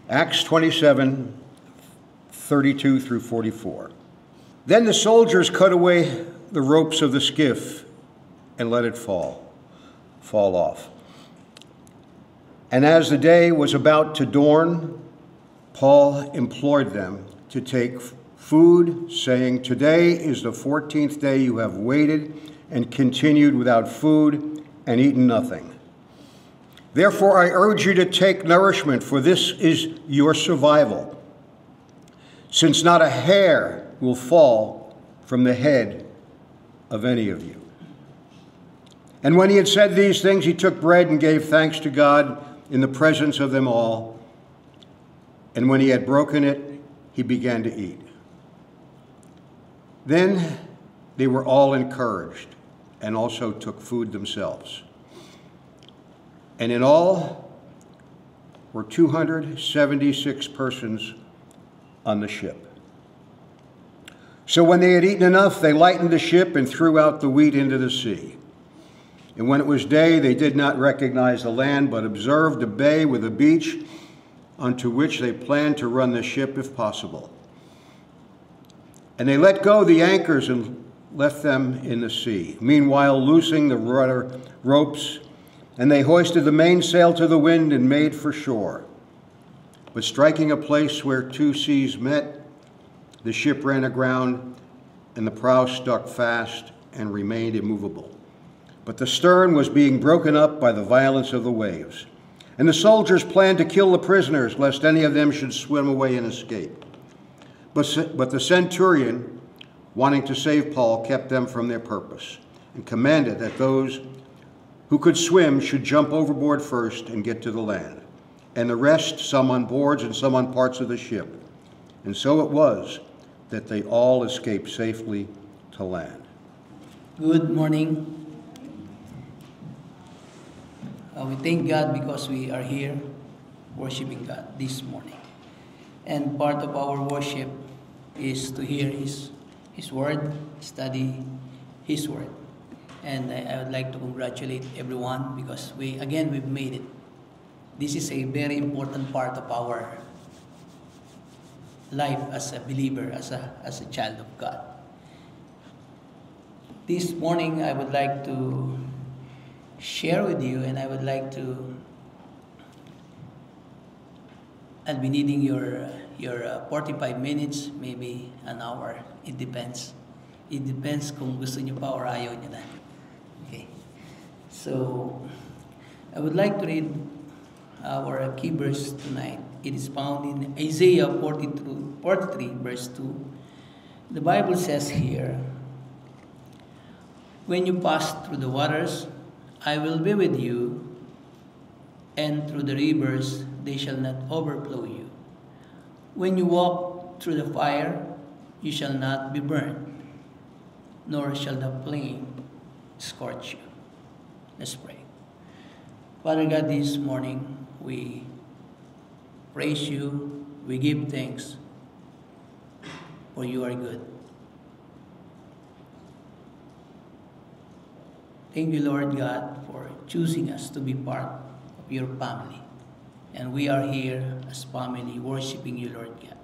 Acts 27:32 through 44. Then the soldiers cut away the ropes of the skiff and let it fall off. And as the day was about to dawn, Paul implored them to take food, saying, "Today is the 14th day you have waited and continued without food and eaten nothing. Therefore I urge you to take nourishment, for this is your survival, since not a hair will fall from the head of any of you." And when he had said these things, he took bread and gave thanks to God in the presence of them all. And when he had broken it, he began to eat. Then they were all encouraged and also took food themselves. And in all were 276 persons on the ship. So when they had eaten enough, they lightened the ship and threw out the wheat into the sea. And when it was day, they did not recognize the land, but observed a bay with a beach, onto which they planned to run the ship if possible. And they let go the anchors and left them in the sea, meanwhile loosing the rudder ropes, and they hoisted the mainsail to the wind and made for shore. But striking a place where two seas met, the ship ran aground, and the prow stuck fast and remained immovable. But the stern was being broken up by the violence of the waves. And the soldiers planned to kill the prisoners, lest any of them should swim away and escape. But the centurion, wanting to save Paul, kept them from their purpose, and commanded that those who could swim should jump overboard first and get to the land, and the rest, some on boards and some on parts of the ship. And so it was that they all escaped safely to land. Good morning. We thank God because we are here worshiping God this morning. And part of our worship is to hear His word, study His word. And I would like to congratulate everyone because we've made it. This is a very important part of our life as a believer, as a child of God. This morning I would like to share with you, and I'll be needing your 45 minutes, maybe an hour. It depends. It depends kung gusto niyo pa or ayaw niyo na. Okay. So, I would like to read our key verse tonight. It is found in Isaiah 43, verse 2. The Bible says here, "When you pass through the waters, I will be with you, and through the rivers, they shall not overflow you. When you walk through the fire, you shall not be burned, nor shall the flame scorch you." Let's pray. Father God, this morning we praise you, we give thanks, for you are good. Thank you, Lord God, for choosing us to be part of your family. And we are here as family worshiping you, Lord God.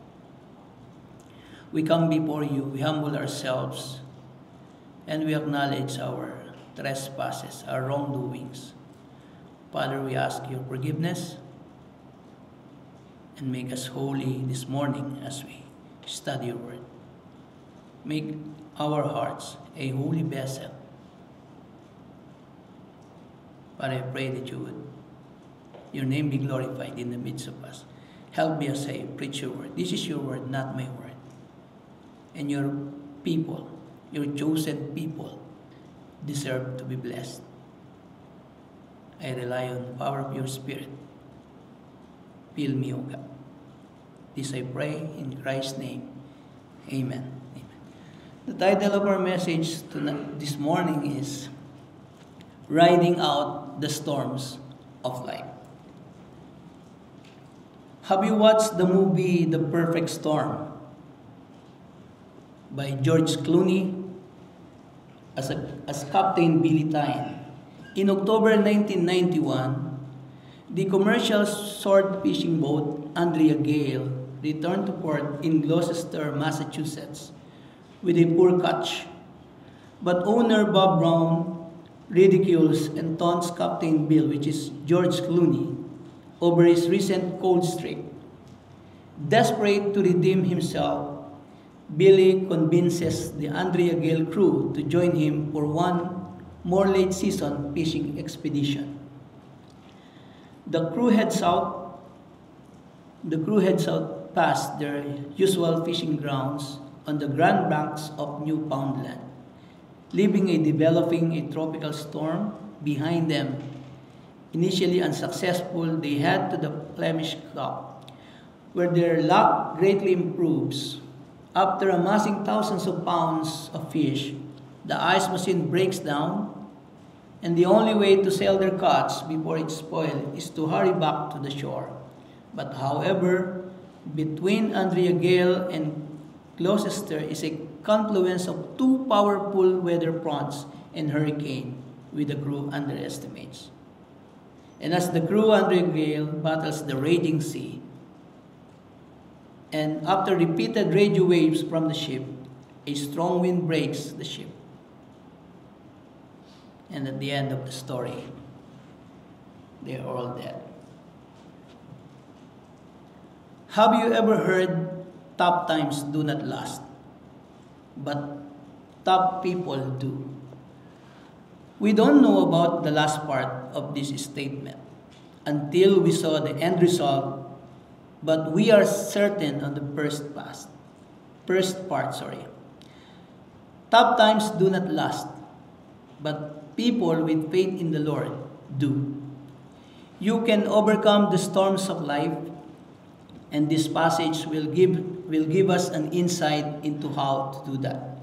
We come before you, we humble ourselves, and we acknowledge our trespasses, our wrongdoings. Father, we ask your forgiveness and make us holy this morning as we study your word. Make our hearts a holy vessel. Father, I pray that your name be glorified in the midst of us. Help me as I preach your word. This is your word, not my word. And your people, your chosen people, deserve to be blessed. I rely on the power of your Spirit. Fill me, O God. This I pray in Christ's name. Amen. Amen. The title of our message this morning is Riding Out the Storms of Life. Have you watched the movie The Perfect Storm by George Clooney as Captain Billy Tyne? In October 1991, The commercial sword fishing boat Andrea Gale returned to port in Gloucester, Massachusetts with a poor catch. But owner Bob Brown ridicules and taunts Captain Bill, which is George Clooney, over his recent cold streak. Desperate to redeem himself, Billy convinces the Andrea Gale crew to join him for one more late season fishing expedition. The crew heads out past their usual fishing grounds on the Grand Banks of Newfoundland, leaving a tropical storm behind them. Initially unsuccessful, they head to the Flemish Cup, where their luck greatly improves. After amassing thousands of pounds of fish, the ice machine breaks down, and the only way to sell their catch before it spoils is to hurry back to the shore. But however, between Andrea Gale and Gloucester is a confluence of two powerful weather fronts and hurricane, which the crew underestimates. And as the crew Andrea Gale battles the raging sea, and after repeated radio waves from the ship, a strong wind breaks the ship. And at the end of the story, they are all dead. Have you ever heard tough times do not last, but tough people do? We don't know about the last part of this statement until we saw the end result, but we are certain on the first part. Tough times do not last, but people with faith in the Lord do. You can overcome the storms of life, and this passage will give us an insight into how to do that.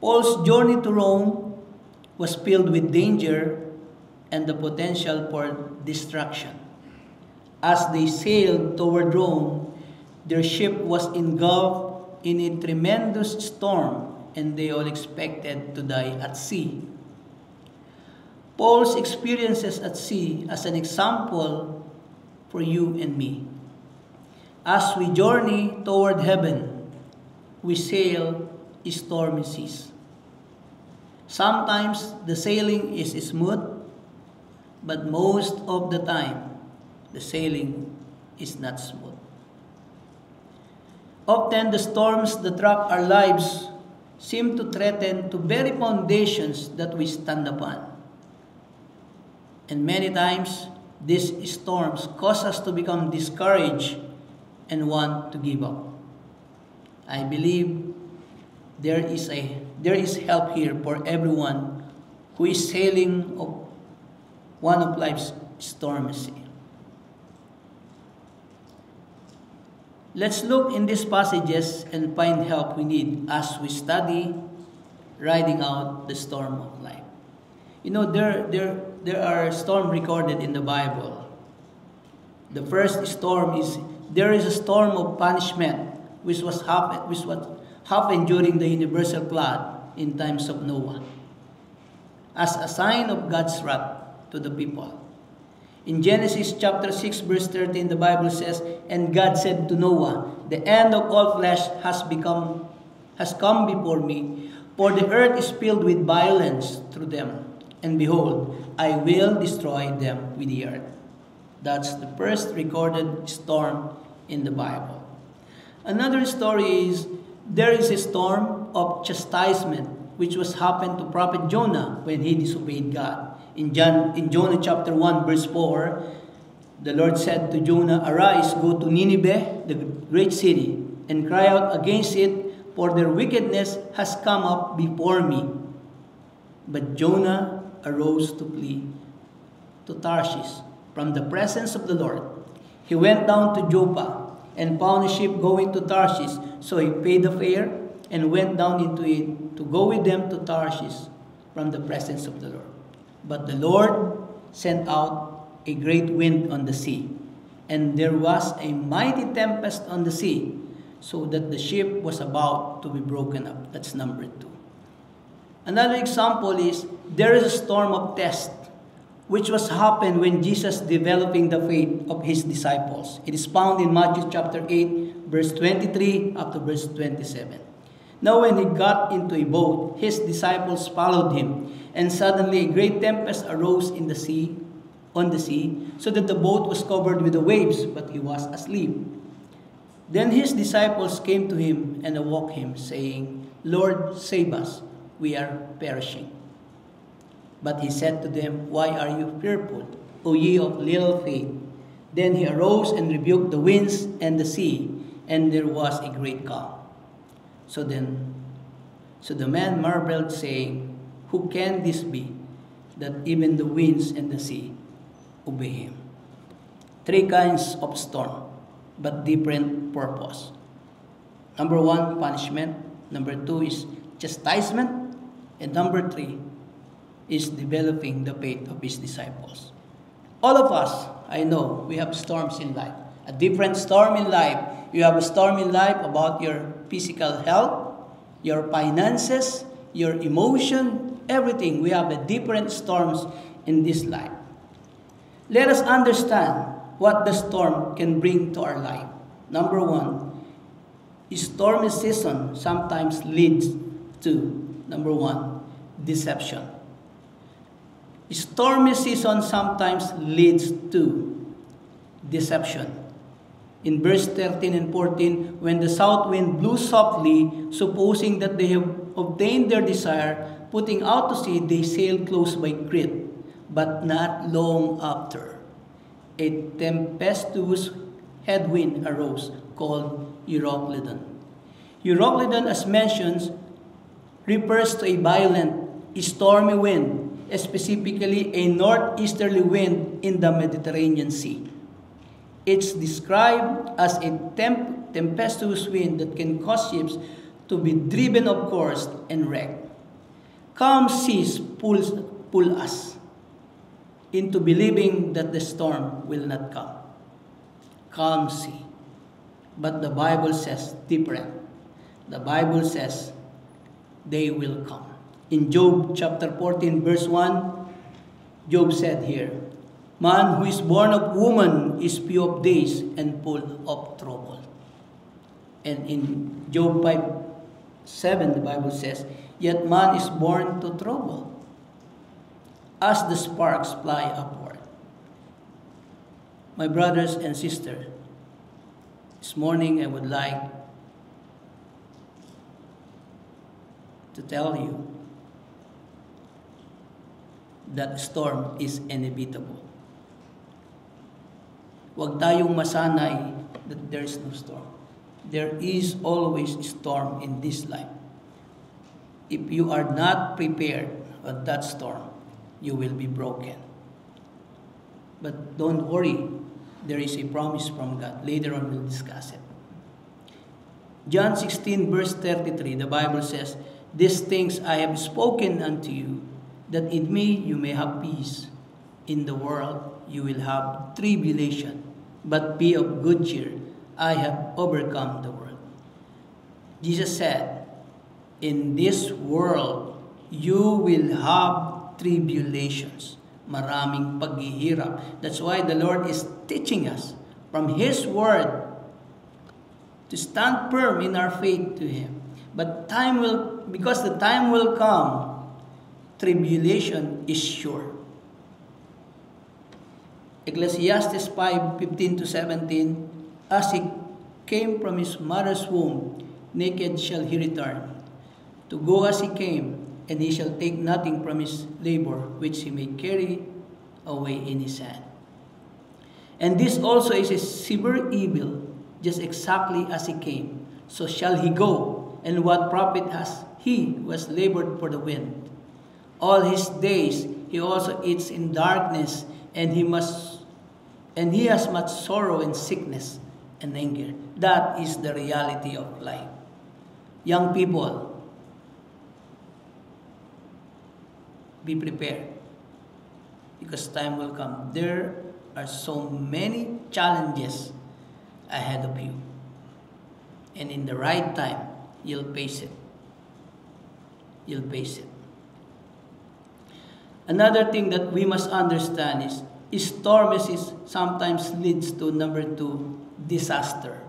Paul's journey to Rome was filled with danger and the potential for destruction. As they sailed toward Rome, their ship was engulfed in a tremendous storm, and they all expected to die at sea. Paul's experiences at sea as an example for you and me. As we journey toward heaven, we sail stormy seas. Sometimes the sailing is smooth, but most of the time, the sailing is not smooth. Often the storms that rock our lives seem to threaten the very foundations that we stand upon. And many times, these storms cause us to become discouraged and want to give up. I believe there is help here for everyone who is sailing one of life's stormy seas. Let's look in these passages and find help we need as we study riding out the storm of life. You know, there are storms recorded in the Bible. The first storm is, there is a storm of punishment which happened during the universal flood in times of Noah, as a sign of God's wrath to the people. In Genesis chapter 6 verse 13, the Bible says, "And God said to Noah, the end of all flesh has come before me, for the earth is filled with violence through them. And behold, I will destroy them with the earth." That's the first recorded storm in the Bible. Another story is, there is a storm of chastisement which was happened to prophet Jonah when he disobeyed God. In Jonah chapter 1 verse 4, the Lord said to Jonah, "Arise, go to Nineveh, the great city, and cry out against it, for their wickedness has come up before me." But Jonah arose to flee to Tarshish from the presence of the Lord. He went down to Joppa and found a ship going to Tarshish, so he paid the fare and went down into it to go with them to Tarshish from the presence of the Lord. But the Lord sent out a great wind on the sea, and there was a mighty tempest on the sea, so that the ship was about to be broken up. That's number 2. Another example is, there is a storm of test which was happened when Jesus developing the faith of his disciples. It is found in Matthew chapter 8, verse 23 up to verse 27. Now when he got into a boat, his disciples followed him, and suddenly a great tempest arose on the sea, so that the boat was covered with the waves, but he was asleep. Then his disciples came to him and awoke him, saying, Lord, save us, we are perishing. But he said to them, Why are you fearful, O ye of little faith? Then he arose and rebuked the winds and the sea, and there was a great calm. So the man marveled, saying, Who can this be, that even the winds and the sea obey him? Three kinds of storm, but different purpose. Number one, punishment. Number two is chastisement. And number three is developing the faith of his disciples. All of us, I know, we have storms in life. A different storm in life. You have a storm in life about your physical health, your finances, your emotion, everything. We have a different storms in this life. Let us understand what the storm can bring to our life. Number one, a stormy season sometimes leads to, number one, deception. A stormy season sometimes leads to deception. In verse 13 and 14, when the south wind blew softly, supposing that they have obtained their desire, putting out to sea, they sailed close by Crete. But not long after, a tempestuous headwind arose, called Euroclydon. Euroclydon, as mentioned, refers to a violent, stormy wind, specifically a northeasterly wind in the Mediterranean Sea. It's described as a tempestuous wind that can cause ships to be driven off course and wrecked. Calm seas pull us into believing that the storm will not come. Calm sea. But the Bible says different. The Bible says they will come. In Job chapter 14 verse 1, Job said here, Man who is born of woman is few of days and full of trouble. And in Job 5:7, the Bible says, Yet man is born to trouble, as the sparks fly upward. My brothers and sisters, this morning I would like to tell you that storm is inevitable. Huwag tayong masanay that there is no storm. There is always storm in this life. If you are not prepared for that storm, you will be broken. But don't worry, there is a promise from God. Later on we'll discuss it. John 16 verse 33, the Bible says, These things I have spoken unto you, that in me you may have peace. In the world you will have tribulation, but be of good cheer. I have overcome the world. Jesus said, in this world you will have tribulations. Maraming paghihirap. That's why the Lord is teaching us from His Word to stand firm in our faith to Him. But because the time will come, tribulation is sure. Ecclesiastes 5:15-17, As he came from his mother's womb, naked shall he return. To go as he came, and he shall take nothing from his labor, which he may carry away in his hand. And this also is a severe evil, just exactly as he came. So shall he go, and what profit has he who has labored for the wind? All his days he also eats in darkness, and he has much sorrow and sickness and anger. That is the reality of life. Young people, be prepared, because time will come. There are so many challenges ahead of you, and in the right time, you'll face it. You'll face it. Another thing that we must understand is storms sometimes leads to, number 2, disaster.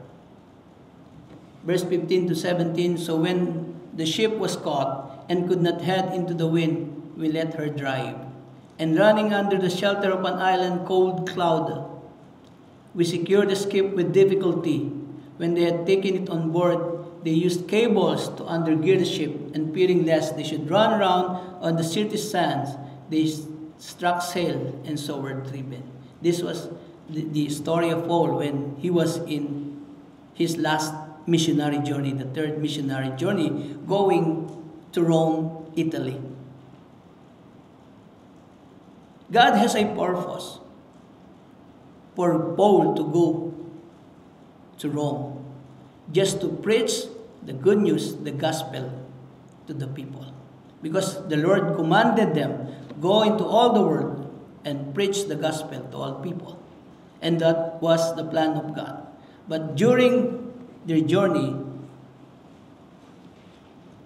Verse 15 to 17, so when the ship was caught and could not head into the wind, we let her drive. And running under the shelter of an island called Cloud, we secured the ship with difficulty. When they had taken it on board, they used cables to undergird the ship, and fearing lest they should run around on the Syrtis sands, they struck sail and so were driven. This was the story of Paul when he was in his last missionary journey, the 3rd missionary journey, going to Rome, Italy. God has a purpose for Paul to go to Rome, just to preach the good news, the gospel, to the people. Because the Lord commanded them, go into all the world and preach the gospel to all people. And that was the plan of God. But during their journey,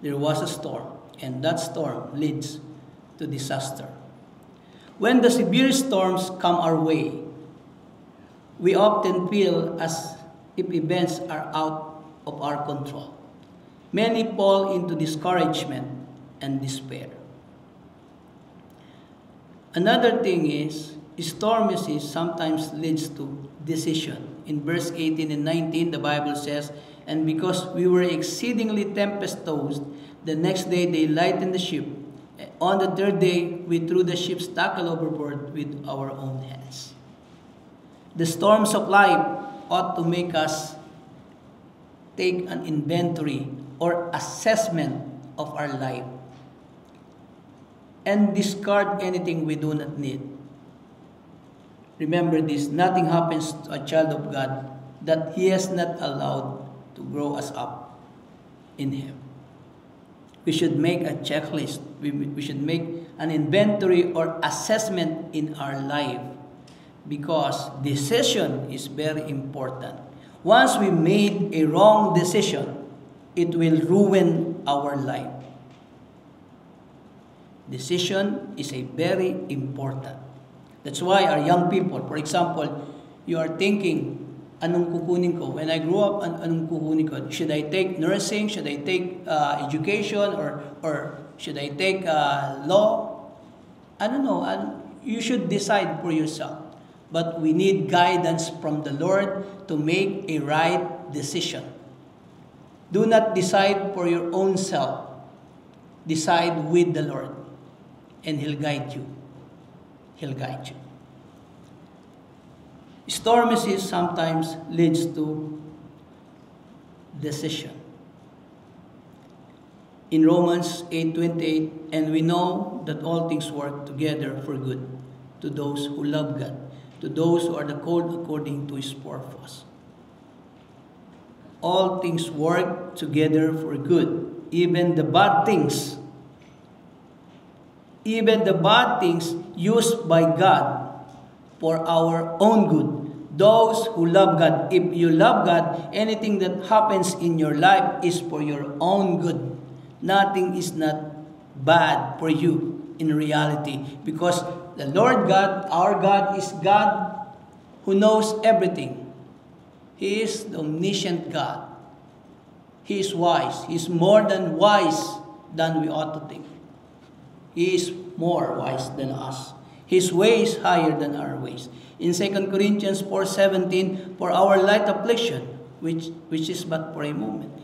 there was a storm, and that storm leads to disaster. When the severe storms come our way, we often feel as if events are out of our control. Many fall into discouragement and despair. Another thing is, storms sometimes leads to decision. In verse 18 and 19, the Bible says, and because we were exceedingly tempest-tossed, the next day they lightened the ship. On the 3rd day, we threw the ship's tackle overboard with our own hands. The storms of life ought to make us take an inventory or assessment of our life and discard anything we do not need. Remember this, nothing happens to a child of God that He has not allowed to grow us up in Him. We should make a checklist. We should make an inventory or assessment in our life, because decision is very important. Once we made a wrong decision, it will ruin our life. Decision is a very important. That's why our young people, for example, you are thinking, anong kukunin ko? When I grow up, anong kukunin ko? Should I take nursing? Should I take education? Or should I take law? I don't know. You should decide for yourself. But we need guidance from the Lord to make a right decision. Do not decide for your own self. Decide with the Lord, and He'll guide you. He'll guide you. Storms sometimes leads to decision. In Romans 8:28, and we know that all things work together for good to those who love God, to those who are called according to His purpose. All things work together for good, even the bad things. Even the bad things used by God for our own good. Those who love God, if you love God, anything that happens in your life is for your own good. Nothing is not bad for you in reality, because the Lord God, our God, is God who knows everything. He is the omniscient God. He is wise. He is more than wise than we ought to think. He is more wise than us. His way is higher than our ways. In 2 Corinthians 4:17, for our light affliction, which is but for a moment.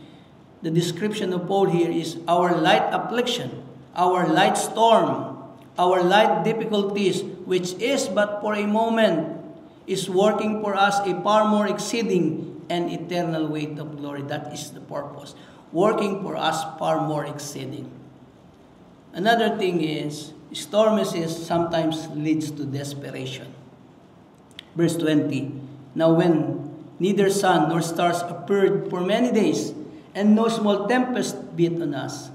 The description of Paul here is our light affliction, our light storm, our light difficulties, which is but for a moment, is working for us a far more exceeding and eternal weight of glory. That is the purpose. Working for us far more exceeding. Another thing is, storms sometimes leads to desperation. Verse 20, now when neither sun nor stars appeared for many days, and no small tempest beat on us,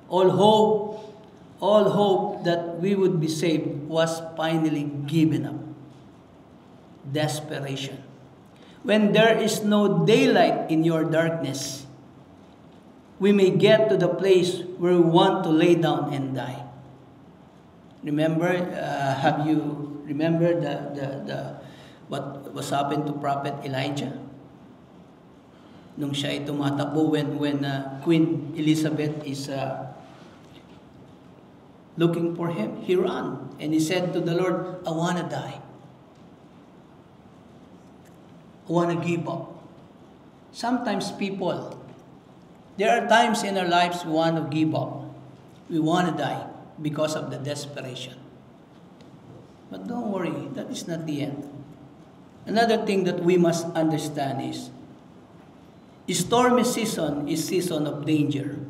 all hope that we would be saved was finally given up. Desperation. When there is no daylight in your darkness, we may get to the place where we want to lay down and die. Remember, have you remember the what was happened to Prophet Elijah? Nung siya ay tumatakbo when Queen Elizabeth is looking for him, he ran and he said to the Lord, I want to die. I want to give up. Sometimes people, there are times in our lives we want to give up. We want to die because of the desperation. But don't worry, that is not the end. Another thing that we must understand is, stormy season is season of danger.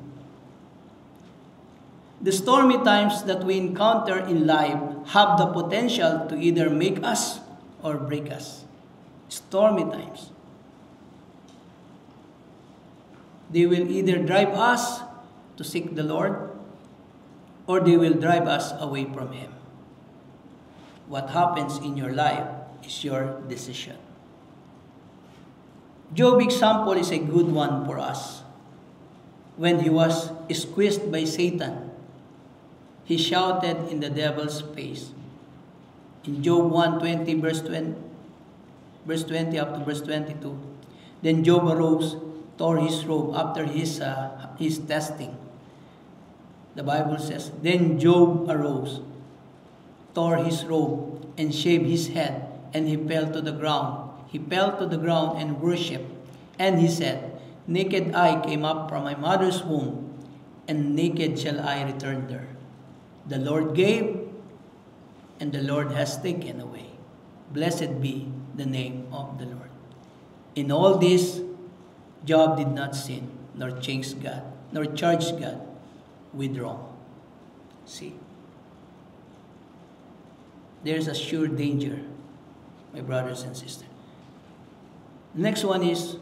The stormy times that we encounter in life have the potential to either make us or break us. Stormy times. They will either drive us to seek the Lord, or they will drive us away from Him. What happens in your life is your decision. Job's example is a good one for us. When he was squeezed by Satan, he shouted in the devil's face. In Job 1:20, verse 20 up to verse 22, then Job arose, tore his robe after his testing. The Bible says, then Job arose, tore his robe, and shaved his head, and he fell to the ground. He fell to the ground and worshipped. And he said, naked I came up from my mother's womb, and naked shall I return there. The Lord gave, and the Lord has taken away. Blessed be the name of the Lord. In all this, Job did not sin, nor charge God with wrong. See, there's a sure danger, my brothers and sisters. Next one is,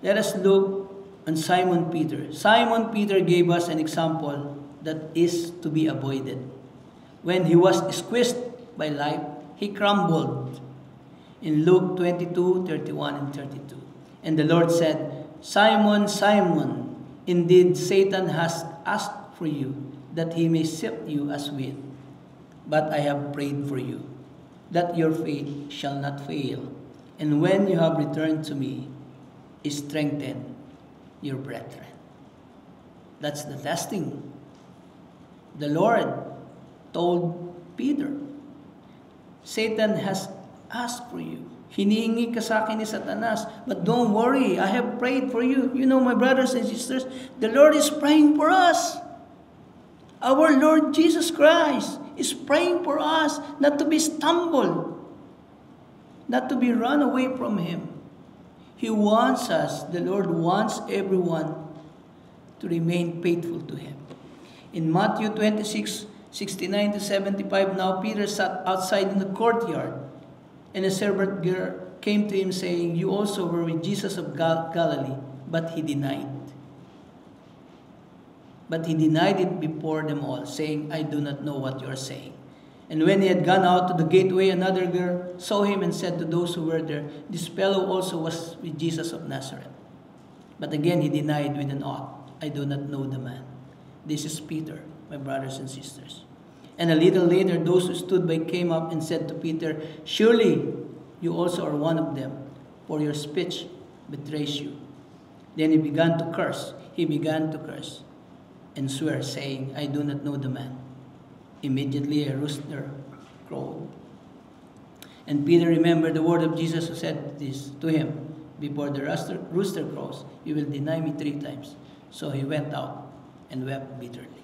let us look on Simon Peter. Simon Peter gave us an example that is to be avoided. When he was squeezed by life, he crumbled. In Luke 22:31 and 32. And the Lord said, Simon, Simon, indeed Satan has asked for you, that he may sift you as wheat. But I have prayed for you, that your faith shall not fail. And when you have returned to me, strengthen your brethren. That's the testing. The Lord told Peter, Satan has asked for you. Hinihingi ka sa akin ni Satanas, but don't worry, I have prayed for you. You know, my brothers and sisters, the Lord is praying for us. Our Lord Jesus Christ is praying for us not to be stumbled, not to be run away from Him. He wants us, the Lord wants everyone to remain faithful to Him. In Matthew 26:69 to 75, now Peter sat outside in the courtyard, and a servant girl came to him saying, you also were with Jesus of Galilee, but he denied. But he denied it before them all, saying, I do not know what you are saying. And when he had gone out to the gateway, another girl saw him and said to those who were there, this fellow also was with Jesus of Nazareth. But again he denied with an oath, I do not know the man. This is Peter, my brothers and sisters. And a little later, those who stood by came up and said to Peter, surely you also are one of them, for your speech betrays you. Then he began to curse. And swear, saying, I do not know the man. Immediately a rooster crowed. And Peter remembered the word of Jesus who said this to him, before the rooster crows, you will deny me 3 times. So he went out and wept bitterly.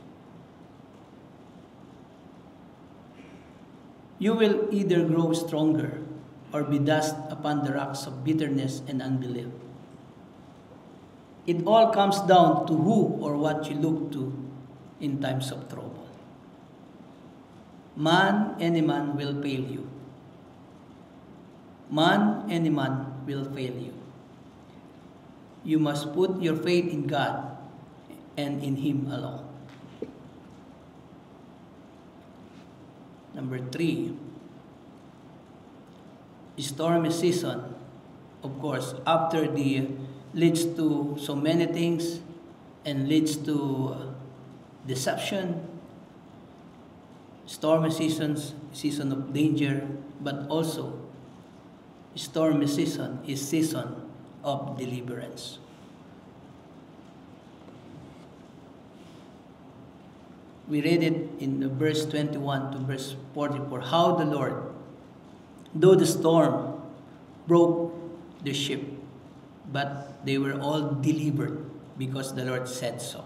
You will either grow stronger or be dust upon the rocks of bitterness and unbelief. It all comes down to who or what you look to in times of trouble. Any man will fail you. Any man will fail you. You must put your faith in God and in Him alone. Number 3, stormy season, of course, after the leads to so many things and leads to deception. Stormy seasons, season of danger, but also stormy season is season of deliverance. We read it in the verse 21 to verse 44, how the Lord, though the storm broke the ship, but they were all delivered because the Lord said so.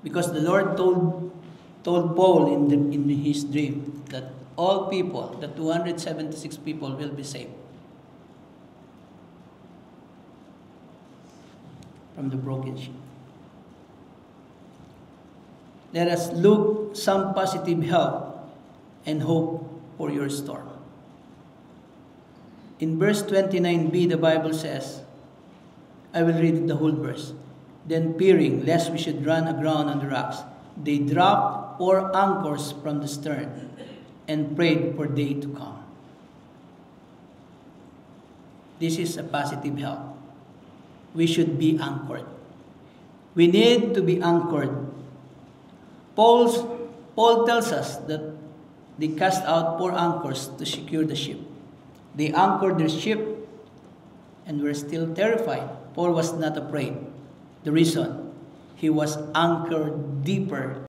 Because the Lord told Paul in his dream that all people, the 276 people, will be saved from the broken ship. Let us look some positive help and hope for your storm. In verse 29b, the Bible says, I will read the whole verse. Then peering, lest we should run aground on the rocks, they dropped 4 anchors from the stern and prayed for day to come. This is a positive help. We should be anchored. We need to be anchored. Paul tells us that they cast out 4 anchors to secure the ship. They anchored their ship and were still terrified. Paul was not afraid. The reason, he was anchored deeper